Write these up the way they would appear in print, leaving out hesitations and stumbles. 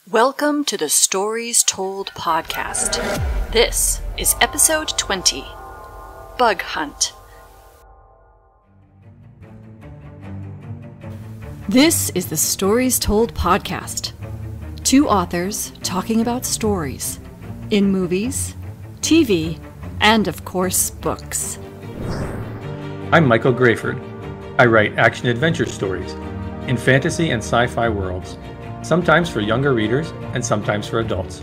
Welcome to the Stories Told podcast. This is episode 20, Bug Hunt. This is the Stories Told podcast. Two authors talking about stories in movies, TV, and of course, books. I'm Michael Grayford. I write action-adventure stories in fantasy and sci-fi worlds, sometimes for younger readers and sometimes for adults.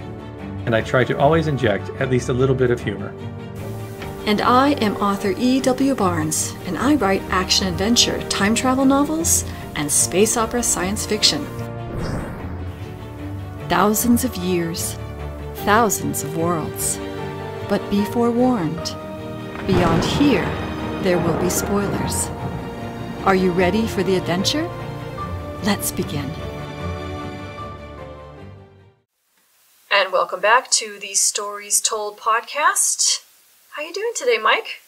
And I try to always inject at least a little bit of humor. And I am author E.W. Barnes, and I write action-adventure, time travel novels, and space opera science fiction. Thousands of years, thousands of worlds. But be forewarned, beyond here, there will be spoilers. Are you ready for the adventure? Let's begin. And welcome back to the Stories Told podcast. How are you doing today, Mike?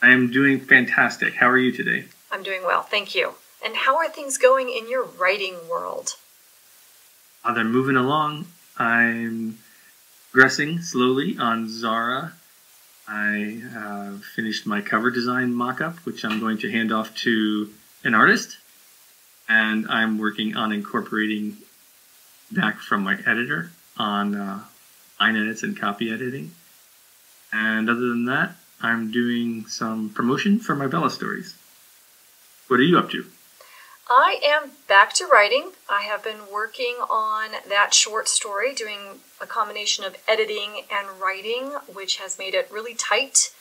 I am doing fantastic. How are you today? I'm doing well, thank you. And how are things going in your writing world? They're moving along. I'm progressing slowly on Zara. I have finished my cover design mock-up, which I'm going to hand off to an artist. And I'm working on incorporating back from my editor on line edits and copy editing. And other than that, I'm doing some promotion for my Bella stories. What are you up to? I am back to writing. I have been working on that short story, doing a combination of editing and writing, which has made it really tight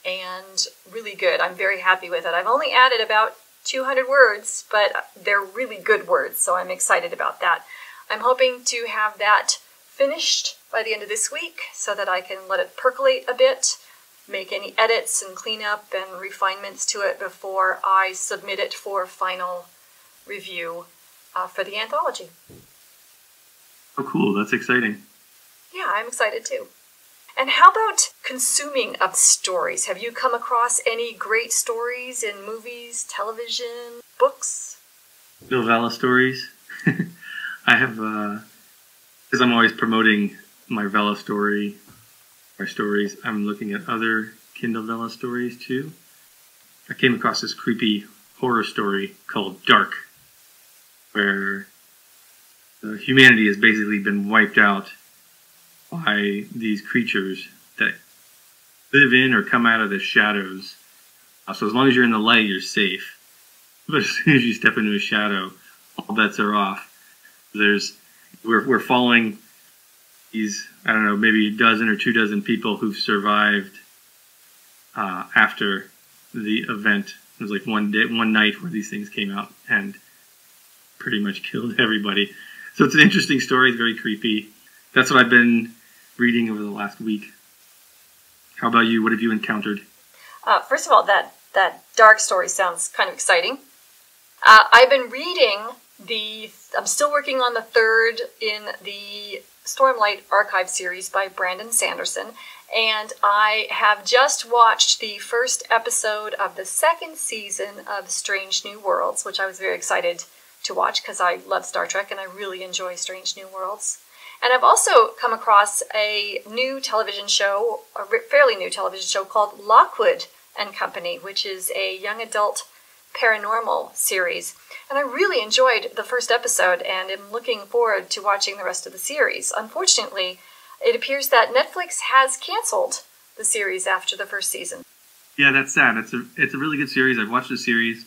and really good. I'm very happy with it. I've only added about 200 words, but they're really good words, so I'm excited about that. I'm hoping to have that finished by the end of this week so that I can let it percolate a bit, make any edits and cleanup and refinements to it before I submit it for final review for the anthology. Oh, cool. That's exciting. Yeah, I'm excited too. And how about consuming of stories? Have you come across any great stories in movies, television, books? Novella stories. I have, because I'm always promoting my Vella story, my stories, I'm looking at other Kindle Vella stories too. I came across this creepy horror story called Dark, where humanity has basically been wiped out by these creatures that live in or come out of the shadows. So as long as you're in the light, you're safe. But as soon as you step into a shadow, all bets are off. We're following these, I don't know, maybe a dozen or 24 people who've survived after the event. It was like one night where these things came out and pretty much killed everybody. So it's an interesting story. It's very creepy. That's what I've been reading over the last week. How about you? What have you encountered? First of all, that dark story sounds kind of exciting. I've been reading I'm still working on the third in the Stormlight Archive series by Brandon Sanderson, and I have just watched the first episode of the second season of Strange New Worlds, which I was very excited to watch because I love Star Trek and I really enjoy Strange New Worlds. And I've also come across a new television show, a fairly new television show called Lockwood and Company, which is a young adult paranormal series. And I really enjoyed the first episode and am looking forward to watching the rest of the series. Unfortunately, it appears that Netflix has canceled the series after the first season. Yeah, that's sad. It's a really good series. I've watched the series,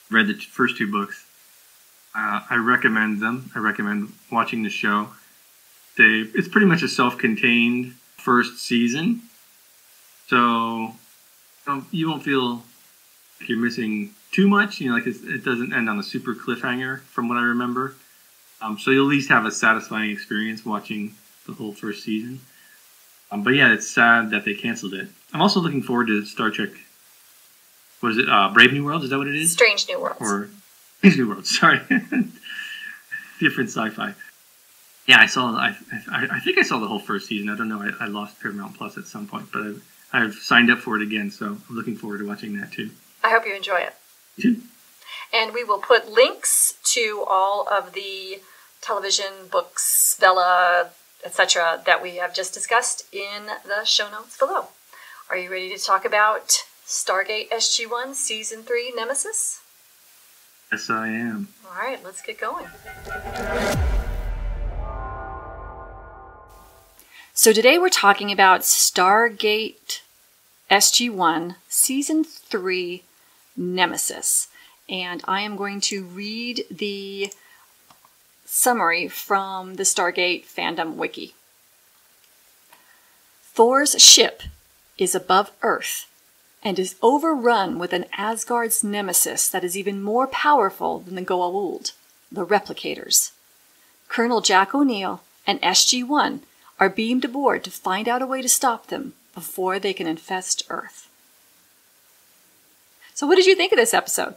read the first 2 books. I recommend them. I recommend watching the show. It's pretty much a self-contained first season, so you won't feel like you're missing too much. Like it doesn't end on a super cliffhanger, from what I remember. So you'll at least have a satisfying experience watching the whole first season. But yeah, it's sad that they canceled it. I'm also looking forward to Star Trek. What is it? Brave New World? Is that what it is? Strange New Worlds. Or Strange New Worlds. Sorry, different sci-fi. Yeah, I think I saw the whole first season. I don't know. I lost Paramount Plus at some point, but I've signed up for it again, so I'm looking forward to watching that too. I hope you enjoy it. You too. And we will put links to all of the television, books, Vela, etc. that we have just discussed in the show notes below. Are you ready to talk about Stargate SG1 Season 3 Nemesis? Yes, I am. All right, let's get going. So today we're talking about Stargate SG1 Season 3 Nemesis. And I am going to read the summary from the Stargate fandom wiki. Thor's ship is above Earth and is overrun with an Asgard's nemesis that is even more powerful than the Goa'uld, the Replicators. Colonel Jack O'Neill and SG1 are beamed aboard to find out a way to stop them before they can infest Earth. So what did you think of this episode?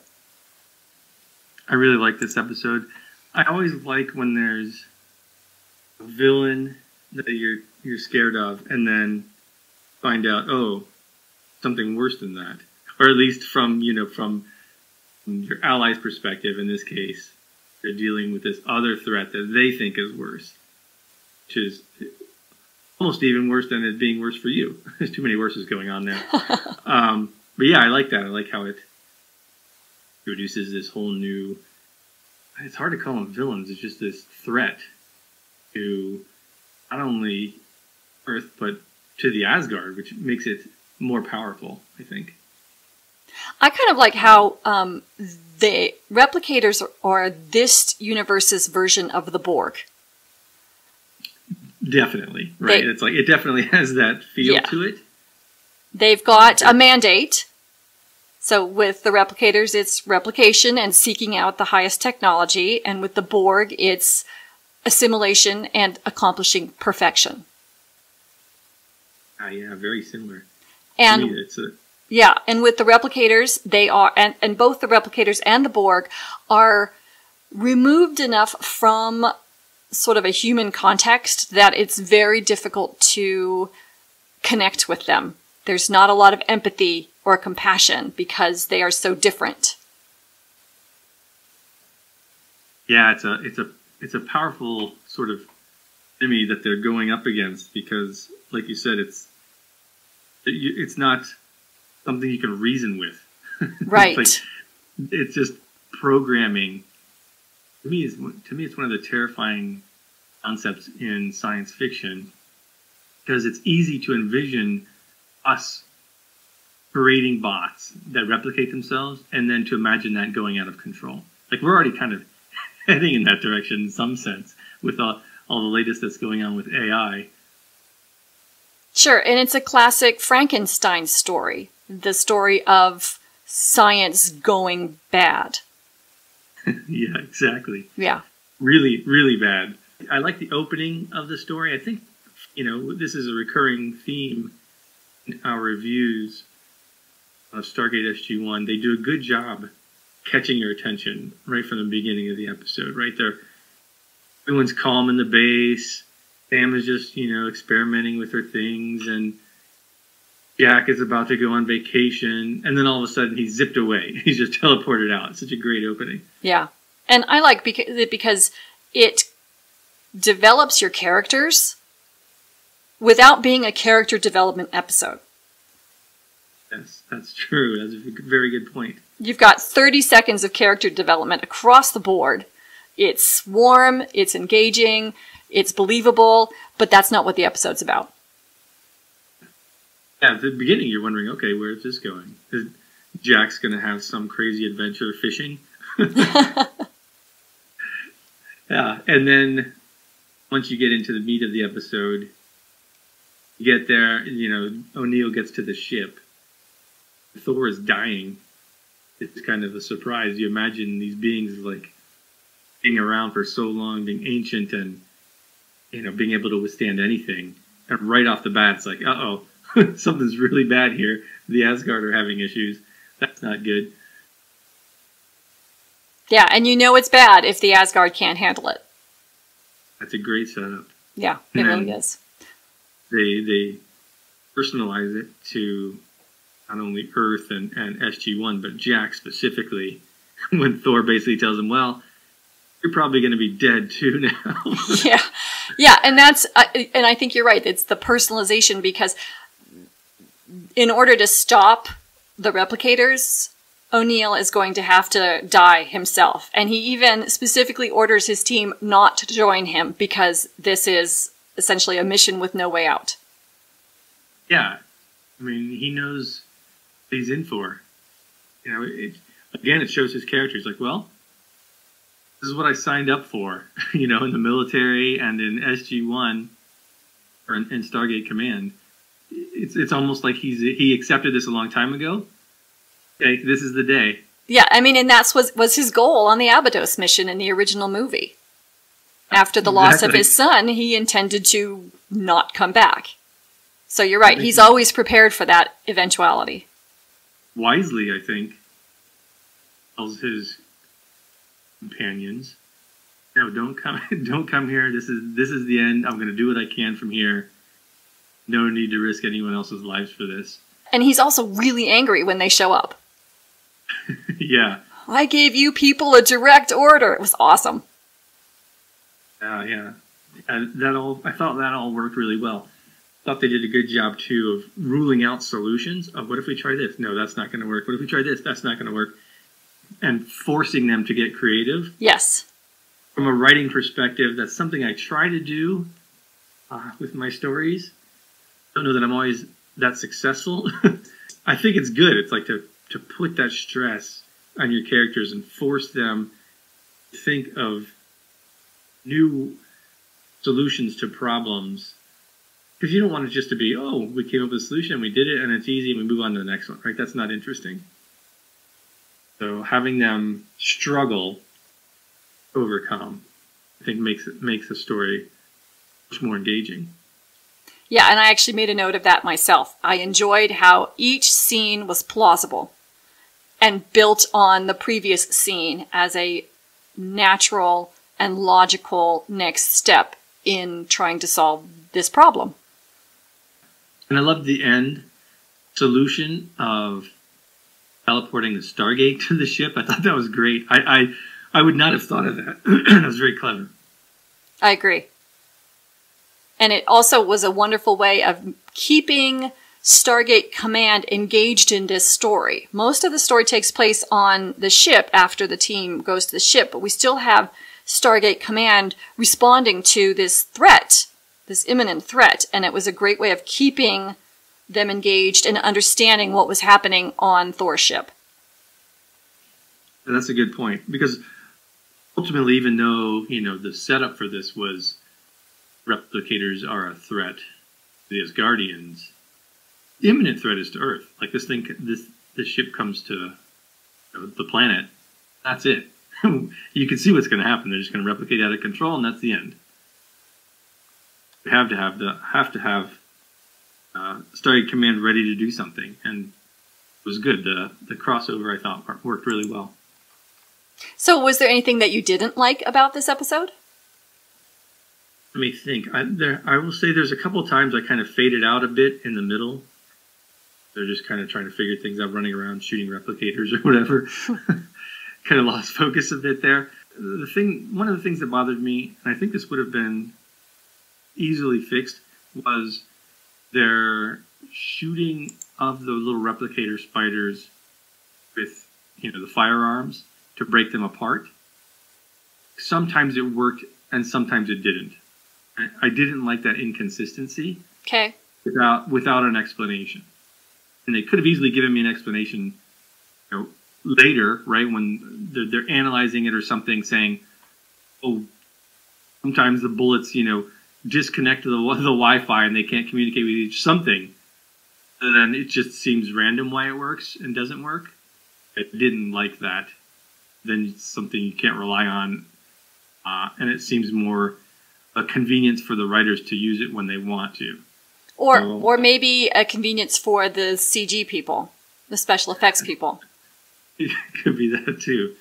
I really like this episode. I always like when there's a villain that you're scared of and then find out, oh, something worse than that. Or at least from your ally's perspective, in this case, they're dealing with this other threat that they think is worse. Which is almost even worse than it being worse for you. There's too many worses going on there. But yeah, I like that. I like how it introduces this whole new... It's hard to call them villains. It's just this threat to not only Earth, but to the Asgard, which makes it more powerful, I think. I kind of like how the Replicators are this universe's version of the Borg. Definitely, right? It's like it definitely has that feel to it. They've got a mandate. So with the Replicators, it's replication and seeking out the highest technology. And with the Borg, it's assimilation and accomplishing perfection. Yeah, very similar. And to me, it's and with the Replicators, they are, and both the Replicators and the Borg are removed enough from sort of a human context that it's very difficult to connect with them. There's not a lot of empathy or compassion because they are so different. Yeah, it's a powerful sort of enemy that they're going up against because, like you said, it's not something you can reason with. Right. It's just programming. To me, it's one of the terrifying concepts in science fiction because it's easy to envision us creating bots that replicate themselves and then to imagine that going out of control. Like we're already kind of heading in that direction in some sense with all the latest that's going on with AI. Sure, and it's a classic Frankenstein story. The story of science going bad. Yeah, exactly. Yeah. Really, really bad. I like the opening of the story. I think, this is a recurring theme in our reviews of Stargate SG1. They do a good job catching your attention right from the beginning of the episode, right there. Everyone's calm in the base. Sam is just, experimenting with her things, and Jack is about to go on vacation, and then all of a sudden he's zipped away. He's just teleported out. It's such a great opening. Yeah. And I like it because it develops your characters without being a character development episode. Yes, that's true. That's a very good point. You've got 30 seconds of character development across the board. It's warm, it's engaging, it's believable, but that's not what the episode's about. Yeah, at the beginning you're wondering, okay, where's this going? Is Jack's going to have some crazy adventure fishing? Yeah, and then once you get into the meat of the episode, you get there, O'Neill gets to the ship. Thor is dying. It's kind of a surprise. You imagine these beings like being around for so long, being ancient and, being able to withstand anything. And right off the bat, it's like, uh-oh, something's really bad here. The Asgard are having issues. That's not good. Yeah, and it's bad if the Asgard can't handle it. That's a great setup. Yeah, it really is. They personalize it to not only Earth and SG1, but Jack specifically, when Thor basically tells him, well, you're probably going to be dead too now. Yeah. Yeah. And that's, and I think you're right. It's the personalization, because in order to stop the replicators, O'Neill is going to have to die himself. And he even specifically orders his team not to join him, because this is essentially a mission with no way out. Yeah. I mean, he knows what he's in for. You know, it shows his character. He's like, well, this is what I signed up for, you know, in the military and in SG1 or in Stargate Command. It's almost like he accepted this a long time ago. Okay, this is the day. Yeah, I mean, and that's was his goal on the Abydos mission in the original movie. After the loss of his son, he intended to not come back. So you're right, he's always prepared for that eventuality. Wisely, I think, tells his companions, no, don't come here. This is the end. I'm going to do what I can from here. No need to risk anyone else's lives for this. And he's also really angry when they show up. Yeah. I gave you people a direct order. It was awesome. Yeah. And I thought that all worked really well. Thought they did a good job too of ruling out solutions of, what if we try this? No, that's not going to work. What if we try this? That's not going to work. And forcing them to get creative. Yes. From a writing perspective, that's something I try to do with my stories. I don't know that I'm always that successful. I think it's good. It's like to put that stress on your characters and force them to think of new solutions to problems. Because you don't want it just to be, oh, we came up with a solution, we did it, and it's easy, and we move on to the next one, right? That's not interesting. So having them struggle, overcome, I think makes a story much more engaging. Yeah, and I actually made a note of that myself. I enjoyed how each scene was plausible and built on the previous scene as a natural and logical next step in trying to solve this problem. And I loved the end solution of teleporting the Stargate to the ship. I thought that was great. I would not have thought of that. That was very clever. I agree. And it also was a wonderful way of keeping Stargate Command engaged in this story. Most of the story takes place on the ship after the team goes to the ship, but we still have Stargate Command responding to this threat, this imminent threat, and it was a great way of keeping them engaged and understanding what was happening on Thor's ship. And that's a good point, because ultimately, even though, you know, the setup for this was replicators are a threat to the Asgardians, the imminent threat is to Earth. Like this ship comes to the planet, that's it. You can see what's going to happen. They're just going to replicate out of control, and that's the end. We have to have Stargate Command ready to do something, and it was good. The crossover, I thought, worked really well. So, was there anything that you didn't like about this episode? Let me think. I will say there's a couple of times I kind of faded out a bit in the middle. They're just kind of trying to figure things out, running around, shooting replicators or whatever. Kind of lost focus a bit there. One of the things that bothered me, and I think this would have been easily fixed, was their shooting of the little replicator spiders with, the firearms to break them apart. Sometimes it worked and sometimes it didn't. I didn't like that inconsistency. Okay. Without an explanation. And they could have easily given me an explanation, later, right, when they're analyzing it or something, saying, oh, sometimes the bullets, disconnect to the Wi-Fi and they can't communicate with each something. And then it just seems random why it works and doesn't work. I didn't like that. Then it's something you can't rely on. And it seems more a convenience for the writers to use it when they want to. Or maybe a convenience for the CG people, the special effects people. It could be that too.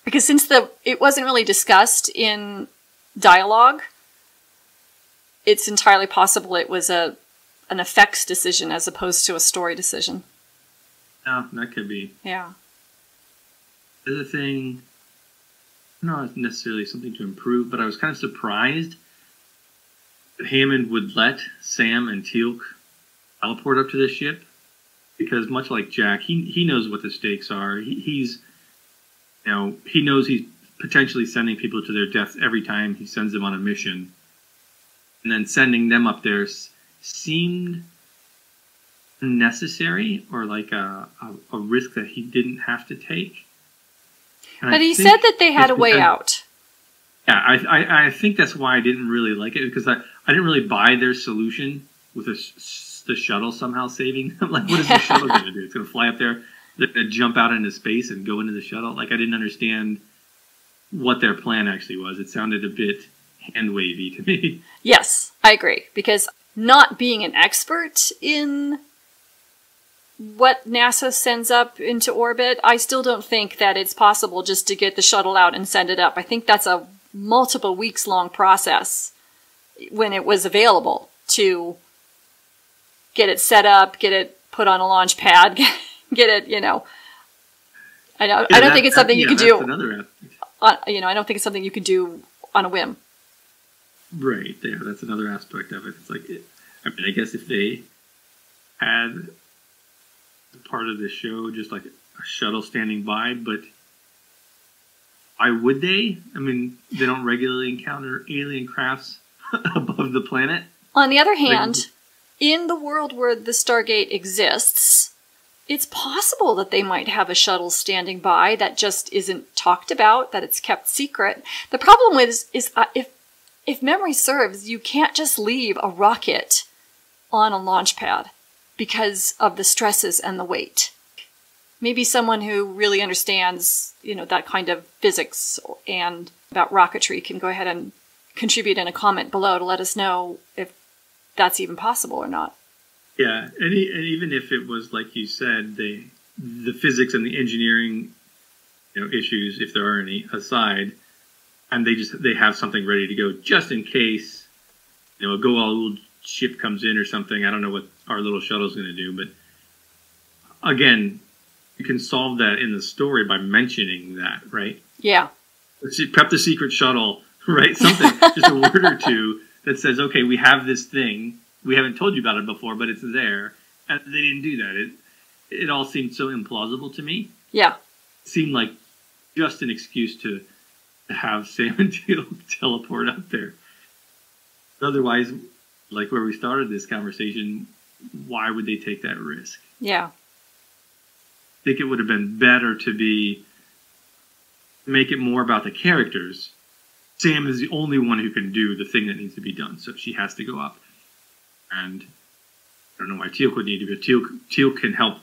Because since it wasn't really discussed in dialogue, it's entirely possible it was an effects decision as opposed to a story decision. No, that could be. Yeah. The not necessarily something to improve, but I was kind of surprised that Hammond would let Sam and Teal'c teleport up to the ship, because much like Jack, he knows what the stakes are. He knows he's potentially sending people to their deaths every time he sends them on a mission, and then sending them up there seemed necessary, or like a risk that he didn't have to take. And but he said that they had a way out. Yeah, I think that's why I didn't really like it, because I didn't really buy their solution with the shuttle somehow saving them. Like, what is the shuttle going to do? It's going to fly up there, they're going to jump out into space and go into the shuttle? Like, I didn't understand what their plan actually was. It sounded a bit hand-wavy to me. Yes, I agree, because not being an expert in what NASA sends up into orbit, I still don't think that it's possible just to get the shuttle out and send it up. I think that's a multiple weeks long process when it was available to get it set up, get it put on a launch pad, get it, I don't think it's something you can do. Another I don't think it's something you can do on a whim. Right, yeah, that's another aspect of it. It's like, I guess if they had part of the show just like a shuttle standing by, but why would they? I mean, they don't regularly encounter alien crafts above the planet. On the other hand, in the world where the Stargate exists, it's possible that they might have a shuttle standing by that just isn't talked about, that it's kept secret. The problem is if memory serves, you can't just leave a rocket on a launch pad because of the stresses and the weight. Maybe someone who really understands, that kind of physics and about rocketry can go ahead and contribute in a comment below to let us know if that's even possible or not. Yeah, and even if it was, like you said, the physics and the engineering issues, if there are any, aside, and they have something ready to go just in case a go-all ship comes in or something. I don't know what our little shuttle's going to do, but again, you can solve that in the story by mentioning that, right? Yeah. Prep the secret shuttle, right? Something, just a word or two that says, okay, we have this thing. We haven't told you about it before, but it's there. And they didn't do that. It all seemed so implausible to me. Yeah. It seemed like just an excuse to have Sam and Teal'c teleport up there. Otherwise, like where we started this conversation, why would they take that risk? Yeah. I think it would have been better to make it more about the characters. Sam is the only one who can do the thing that needs to be done, so she has to go up. And I don't know why Teal'c would need to, but Teal'c can help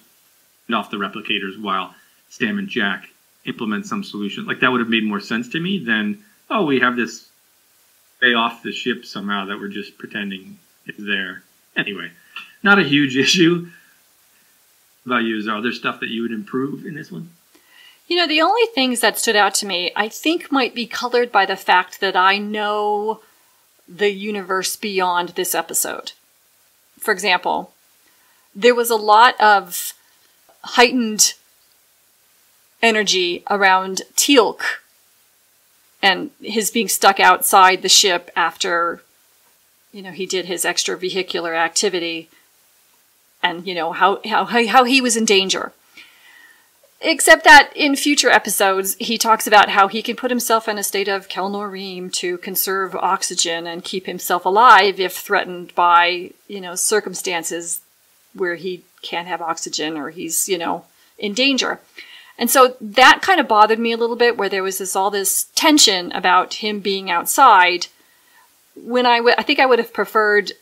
off the replicators while Sam and Jack implement some solution. Like, that would have made more sense to me than, oh, we have this bay off the ship somehow that we're just pretending it's there. Anyway, not a huge issue. What about you? Is there other stuff that you would improve in this one? The only things that stood out to me, I think, might be colored by the fact that I know the universe beyond this episode. For example, there was a lot of heightened energy around Teal'c and his being stuck outside the ship after, he did his extravehicular activity, and, how he was in danger. Except that in future episodes, he talks about how he can put himself in a state of Kelnorim to conserve oxygen and keep himself alive if threatened by, circumstances where he can't have oxygen or he's, in danger. And so that kind of bothered me a little bit, where there was all this tension about him being outside, when I think I would have preferred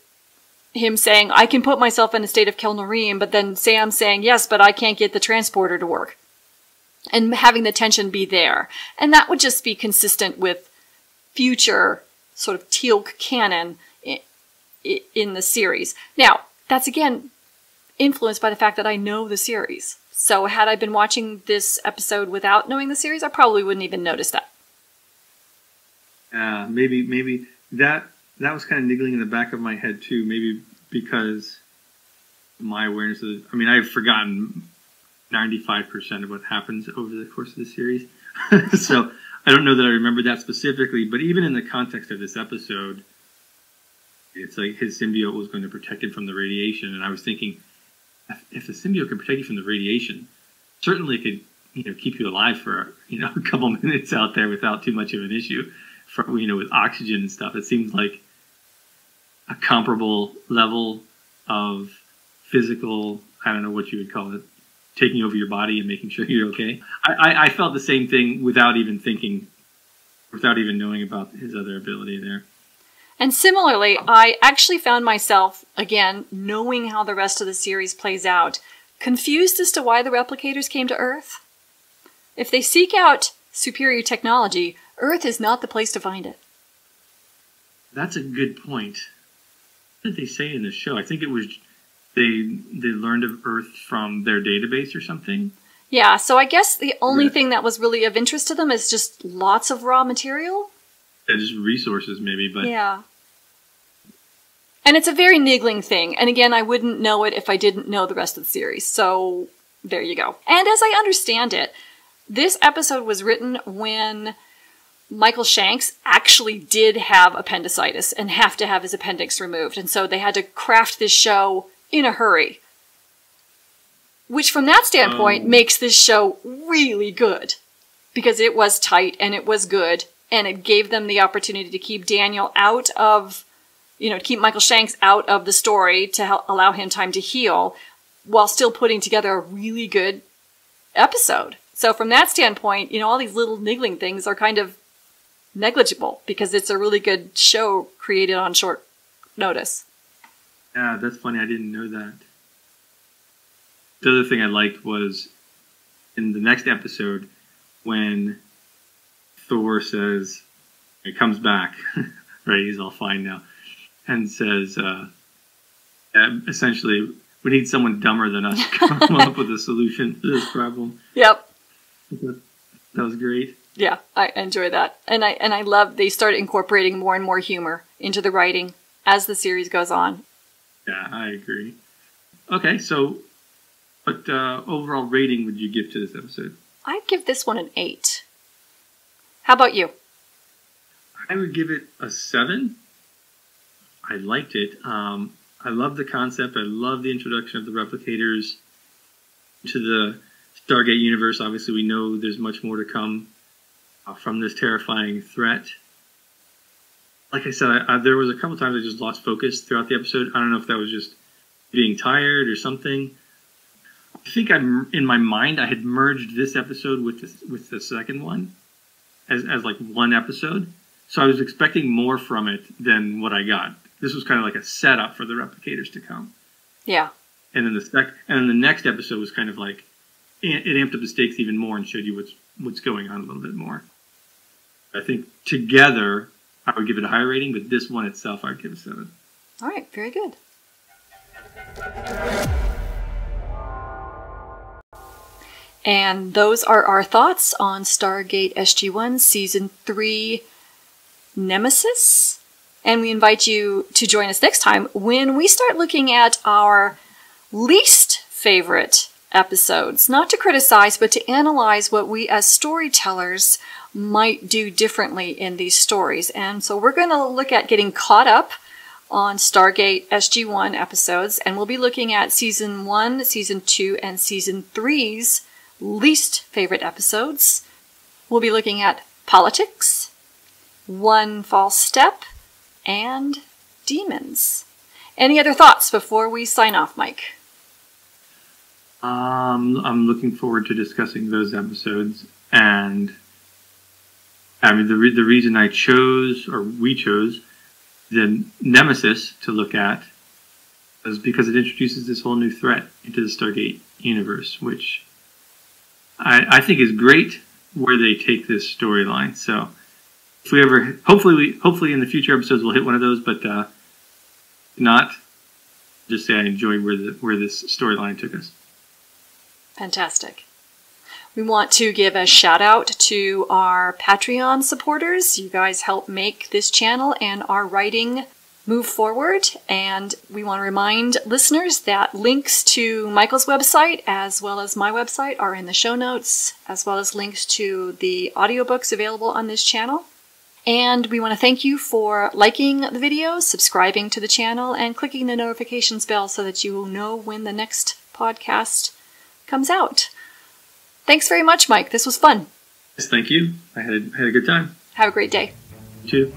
him saying, I can put myself in a state of Kelnorim, but then Sam saying, yes, but I can't get the transporter to work. And having the tension be there. And that would just be consistent with future sort of Teal'c canon in the series. Now, that's again influenced by the fact that I know the series. So had I been watching this episode without knowing the series, I probably wouldn't even notice that. Maybe that was kind of niggling in the back of my head too. Maybe because my awareness of I've forgotten 95% of what happens over the course of the series. So I don't know that I remember that specifically, but even in the context of this episode, it's like his symbiote was going to protect him from the radiation, and I was thinking, if the symbiote can protect you from the radiation, certainly it could, keep you alive for, a couple minutes out there without too much of an issue. With oxygen and stuff, it seems like a comparable level of physical, I don't know what you would call it, taking over your body and making sure you're okay. I felt the same thing without even knowing about his other ability there. And similarly, I actually found myself, again, knowing how the rest of the series plays out, confused as to why the replicators came to Earth. If they seek out superior technology, Earth is not the place to find it. That's a good point. What did they say in the show? I think it was they learned of Earth from their database or something. Yeah, so I guess the only thing that was really of interest to them is just lots of raw material. Yeah, just resources maybe, but... Yeah. And it's a very niggling thing. And again, I wouldn't know it if I didn't know the rest of the series. So there you go. And as I understand it, this episode was written when Michael Shanks actually did have appendicitis and have to have his appendix removed. And so they had to craft this show in a hurry. Which from that standpoint makes this show really good. Because it was tight and it was good. And it gave them the opportunity to keep Daniel out of, to keep Michael Shanks out of the story to allow him time to heal while still putting together a really good episode. So from that standpoint, all these little niggling things are kind of negligible because it's a really good show created on short notice. Yeah, that's funny. I didn't know that. The other thing I liked was in the next episode when Thor says, he comes back, right, he's all fine now, and says, essentially, we need someone dumber than us to come up with a solution to this problem. Yep. That was great. Yeah, I enjoy that. And I love they start incorporating more and more humor into the writing as the series goes on. Yeah, I agree. Okay, so what overall rating would you give to this episode? I'd give this one an 8. How about you? I would give it a 7. I liked it. I love the concept. I love the introduction of the replicators to the Stargate universe. Obviously, we know there's much more to come from this terrifying threat. Like I said, there was a couple times I just lost focus throughout the episode. I don't know if that was just being tired or something. I think in my mind I had merged this episode with the second one as like one episode. So I was expecting more from it than what I got. This was kind of like a setup for the replicators to come. Yeah. And then the next episode was kind of like it amped up the stakes even more and showed you what's going on a little bit more. I think together I would give it a higher rating, but this one itself I'd give a 7. All right, very good. And those are our thoughts on Stargate SG1 Season 3 Nemesis. And we invite you to join us next time when we start looking at our least favorite episodes. Not to criticize, but to analyze what we as storytellers might do differently in these stories. And so we're going to look at getting caught up on Stargate SG1 episodes. And we'll be looking at Season 1, Season 2, and Season 3's least favorite episodes. We'll be looking at politics, One False Step, and demons. Any other thoughts before we sign off, Mike? I'm looking forward to discussing those episodes, and I mean the reason we chose the Nemesis to look at is because it introduces this whole new threat into the Stargate universe, which I think is great where they take this storyline. So if we ever, hopefully in the future episodes we'll hit one of those, but if not, just say I enjoy where this storyline took us. Fantastic. We want to give a shout out to our Patreon supporters. You guys help make this channel and our writing move forward. And we want to remind listeners that links to Michael's website as well as my website are in the show notes, as well as links to the audiobooks available on this channel. And we want to thank you for liking the videos, subscribing to the channel, and clicking the notifications bell so that you will know when the next podcast comes out. Thanks very much, Mike. This was fun. Yes, thank you. I had a good time. Have a great day. You too.